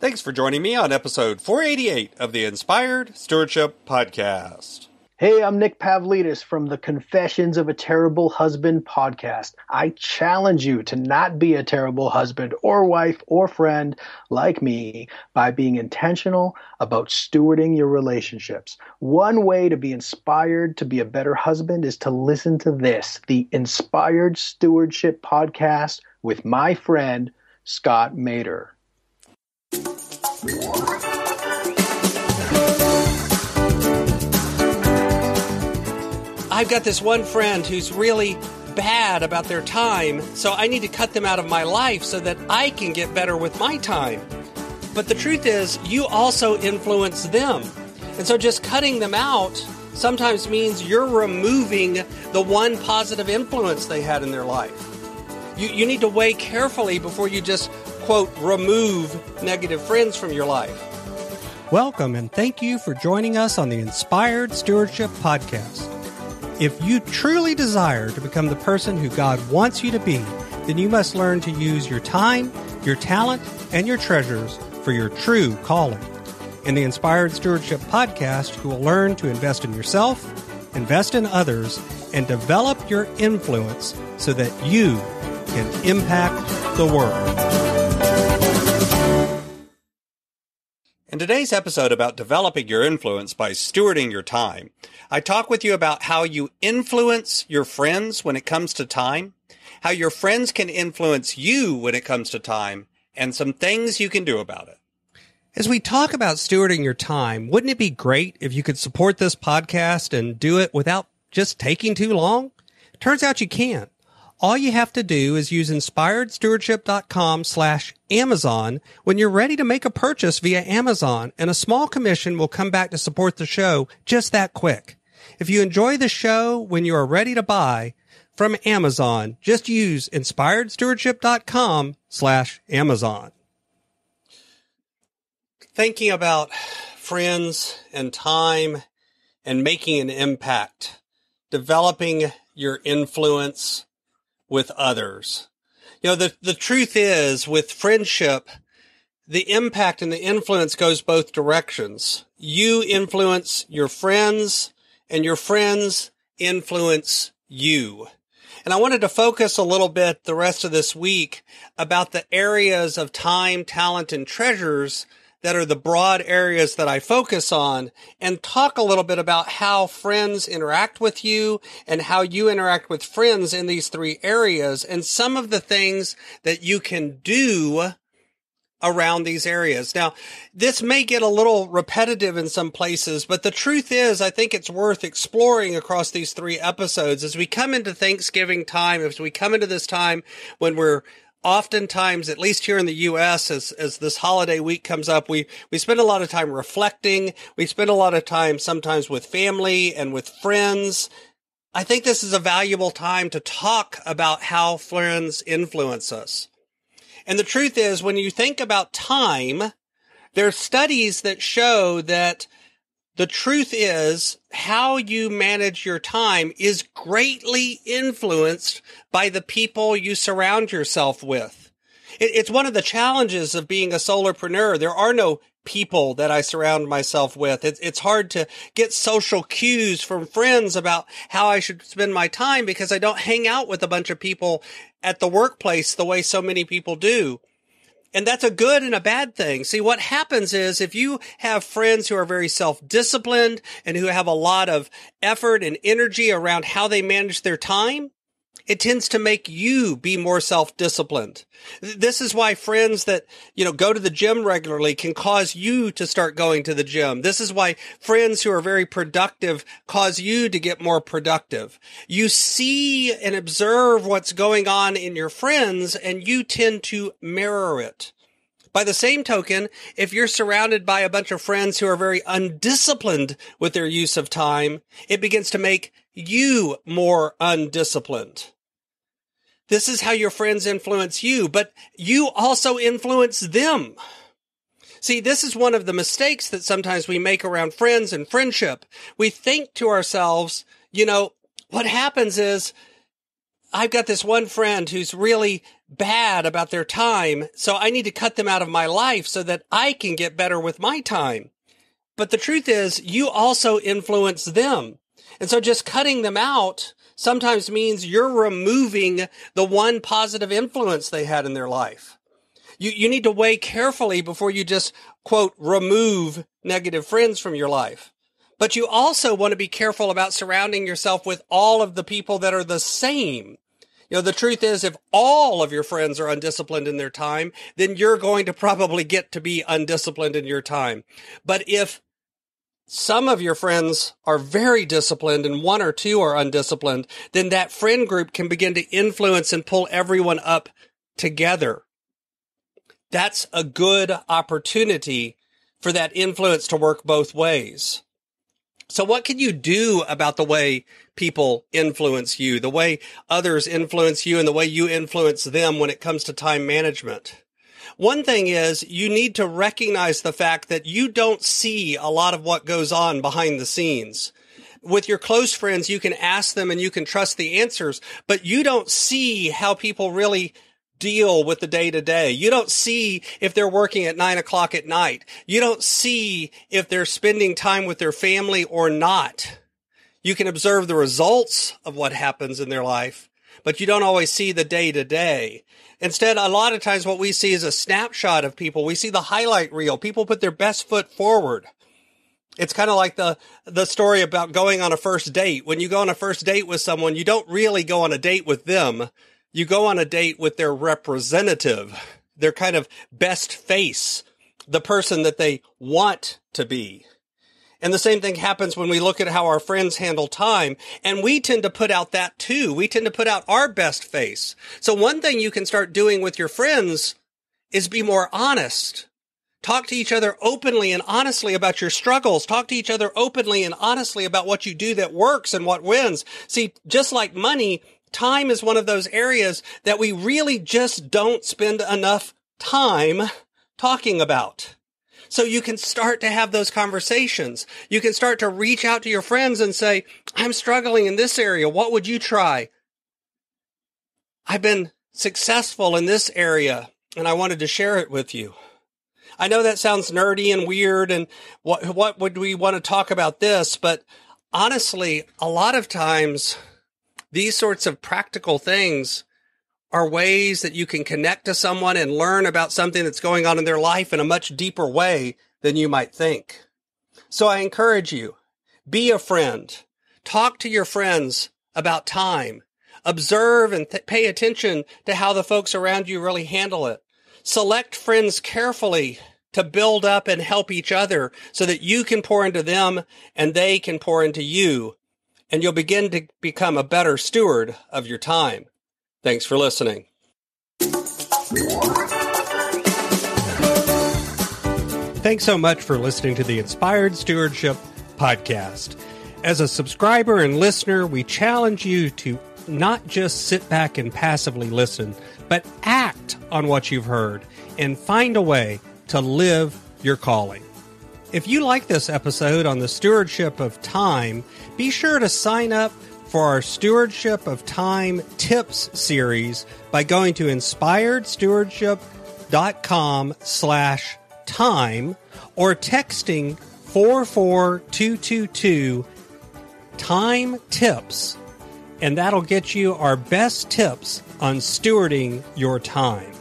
Thanks for joining me on episode 488 of the Inspired Stewardship Podcast. Hey, I'm Nick Pavlidis from the Confessions of a Terrible Husband podcast. I challenge you to not be a terrible husband or wife or friend like me by being intentional about stewarding your relationships. One way to be inspired to be a better husband is to listen to this, the Inspired Stewardship Podcast with my friend, Scott Mader. I've got this one friend who's really bad about their time, so I need to cut them out of my life so that I can get better with my time. But the truth is, you also influence them. And so just cutting them out sometimes means you're removing the one positive influence they had in their life. You need to weigh carefully before you just, quote, remove negative friends from your life. Welcome and thank you for joining us on the Inspired Stewardship Podcast. If you truly desire to become the person who God wants you to be, then you must learn to use your time, your talent, and your treasures for your true calling. In the Inspired Stewardship Podcast, you will learn to invest in yourself, invest in others, and develop your influence so that you can impact the world. In today's episode about developing your influence by stewarding your time, I talk with you about how you influence your friends when it comes to time, how your friends can influence you when it comes to time, and some things you can do about it. As we talk about stewarding your time, wouldn't it be great if you could support this podcast and do it without just taking too long? Turns out you can't. All you have to do is use inspiredstewardship.com/Amazon when you're ready to make a purchase via Amazon, and a small commission will come back to support the show just that quick. If you enjoy the show when you are ready to buy from Amazon, just use inspiredstewardship.com/Amazon. Thinking about friends and time and making an impact, developing your influence with others. You know, the truth is, with friendship, the impact and the influence goes both directions. You influence your friends, and your friends influence you. And I wanted to focus a little bit the rest of this week about the areas of time, talent, and treasures that are the broad areas that I focus on, and talk a little bit about how friends interact with you and how you interact with friends in these three areas, and some of the things that you can do around these areas. Now, this may get a little repetitive in some places, but the truth is, I think it's worth exploring across these three episodes as we come into Thanksgiving time, as we come into this time when we're oftentimes, at least here in the U.S., as this holiday week comes up, we spend a lot of time reflecting. We spend a lot of time sometimes with family and with friends. I think this is a valuable time to talk about how friends influence us. And the truth is, when you think about time, there are studies that show that the truth is, how you manage your time is greatly influenced by the people you surround yourself with. It's one of the challenges of being a solopreneur. There are no people that I surround myself with. It's hard to get social cues from friends about how I should spend my time because I don't hang out with a bunch of people at the workplace the way so many people do. And that's a good and a bad thing. See, what happens is if you have friends who are very self-disciplined and who have a lot of effort and energy around how they manage their time, it tends to make you be more self-disciplined. This is why friends that, go to the gym regularly can cause you to start going to the gym. This is why friends who are very productive cause you to get more productive. You see and observe what's going on in your friends, and you tend to mirror it. By the same token, if you're surrounded by a bunch of friends who are very undisciplined with their use of time, it begins to make you more undisciplined. This is how your friends influence you, but you also influence them. See, this is one of the mistakes that sometimes we make around friends and friendship. We think to ourselves, what happens is I've got this one friend who's really bad about their time, so I need to cut them out of my life so that I can get better with my time. But the truth is, you also influence them. And so just cutting them out sometimes means you're removing the one positive influence they had in their life. You need to weigh carefully before you just, quote, remove negative friends from your life. But you also want to be careful about surrounding yourself with all of the people that are the same. The truth is, if all of your friends are undisciplined in their time, then you're going to probably get to be undisciplined in your time. But if some of your friends are very disciplined and one or two are undisciplined, then that friend group can begin to influence and pull everyone up together. That's a good opportunity for that influence to work both ways. So what can you do about the way people influence you, the way others influence you, and the way you influence them when it comes to time management? One thing is you need to recognize the fact that you don't see a lot of what goes on behind the scenes. With your close friends, you can ask them and you can trust the answers, but you don't see how people really deal with the day-to-day. You don't see if they're working at 9 o'clock at night. You don't see if they're spending time with their family or not. You can observe the results of what happens in their life, but you don't always see the day-to-day. Instead, a lot of times what we see is a snapshot of people. We see the highlight reel. People put their best foot forward. It's kind of like the story about going on a first date. When you go on a first date with someone, you don't really go on a date with them. You go on a date with their representative, their kind of best face, the person that they want to be. And the same thing happens when we look at how our friends handle time. And we tend to put out that too. We tend to put out our best face. So one thing you can start doing with your friends is be more honest. Talk to each other openly and honestly about your struggles. Talk to each other openly and honestly about what you do that works and what wins. See, just like money, time is one of those areas that we really just don't spend enough time talking about. So you can start to have those conversations. You can start to reach out to your friends and say, I'm struggling in this area. What would you try? I've been successful in this area and I wanted to share it with you. I know that sounds nerdy and weird and what would we want to talk about this? But honestly, a lot of times these sorts of practical things are ways that you can connect to someone and learn about something that's going on in their life in a much deeper way than you might think. So I encourage you, be a friend. Talk to your friends about time. Observe and pay attention to how the folks around you really handle it. Select friends carefully to build up and help each other so that you can pour into them and they can pour into you. And you'll begin to become a better steward of your time. Thanks for listening. Thanks so much for listening to the Inspired Stewardship Podcast. As a subscriber and listener, we challenge you to not just sit back and passively listen, but act on what you've heard and find a way to live your calling. If you like this episode on the stewardship of time, be sure to sign up for our Stewardship of Time Tips series by going to inspiredstewardship.com/time or texting 44222 time tips, and that'll get you our best tips on stewarding your time.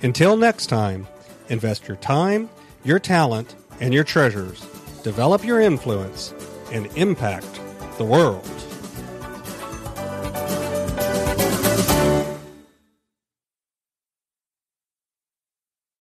Until next time, invest your time, your talent, and your treasures. Develop your influence and impact the world.